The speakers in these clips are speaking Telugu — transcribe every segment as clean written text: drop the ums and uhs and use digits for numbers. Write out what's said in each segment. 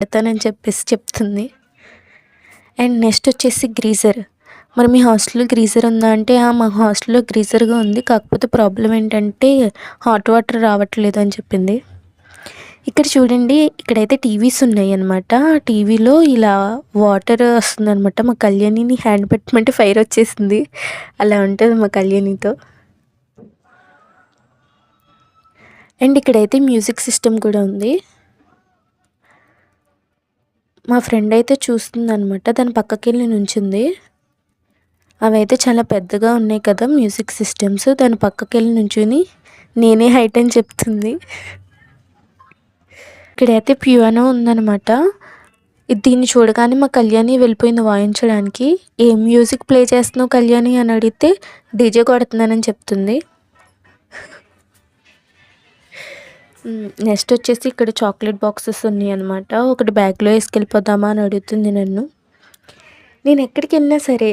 పెడతానని చెప్పేసి చెప్తుంది. అండ్ నెక్స్ట్ వచ్చేసి గ్రీజర్. మరి మీ హాస్టల్లో గ్రీజర్ ఉందా అంటే మా హాస్టల్లో గ్రీజర్గా ఉంది, కాకపోతే ప్రాబ్లం ఏంటంటే హాట్ వాటర్ రావట్లేదు అని చెప్పింది. ఇక్కడ చూడండి, ఇక్కడైతే టీవీస్ ఉన్నాయి అనమాట. టీవీలో ఇలా వాటర్ వస్తుందనమాట. మా కళ్యాణిని హ్యాండ్ పెట్టమంటే ఫైర్ వచ్చేసింది. అలా ఉంటుంది మా కళ్యాణితో. అండ్ ఇక్కడైతే మ్యూజిక్ సిస్టమ్ కూడా ఉంది. మా ఫ్రెండ్ అయితే చూస్తుందనమాట, దాని పక్కకెళ్ళి నుంచుంది. అవైతే చాలా పెద్దగా ఉన్నాయి కదా మ్యూజిక్ సిస్టమ్స్, దాని పక్కకెళ్ళి నుంచుని నేనే హైట్ అని చెప్తుంది. ఇక్కడైతే పియానో ఉందనమాట. దీన్ని చూడగానే మా కళ్యాణి వెళ్ళిపోయింది వాయించడానికి. ఏం మ్యూజిక్ ప్లే చేస్తున్నావు కళ్యాణి అని అడిగితే డీజే కొడుతున్నానని చెప్తుంది. నెక్స్ట్ వచ్చేసి ఇక్కడ చాక్లెట్ బాక్సెస్ ఉన్నాయి అనమాట. ఒకటి బ్యాగ్లో వేసుకెళ్ళిపోదామా అని అడుగుతుంది నన్ను. నేను ఎక్కడికి వెళ్ళినా సరే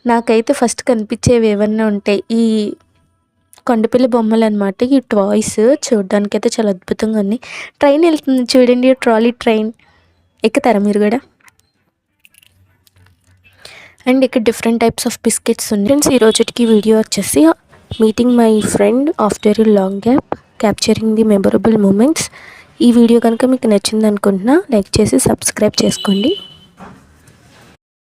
నాకైతే ఫస్ట్ కనిపించేవి ఏమన్నా ఉంటాయి ఈ కొండపిల్లి బొమ్మలు అనమాట. ఈ టాయ్స్ చూడడానికైతే చాలా అద్భుతంగా ఉన్నాయి. ట్రైన్ వెళ్తుంది చూడండి, ట్రాలీ ట్రైన్. ఎక్కుతారా మీరు కూడా? అండ్ ఇక్కడ డిఫరెంట్ టైప్స్ ఆఫ్ బిస్కెట్స్ ఉన్నాయి. ఫ్రెండ్స్, ఈ రోజుకి వీడియో వచ్చేసి meeting my friend after a long gap, capturing the memorable moments. ఈ వీడియో కనుక మీకు నచ్చింది అనుకుంటున్నా, లైక్ చేసి సబ్స్క్రైబ్ చేసుకోండి.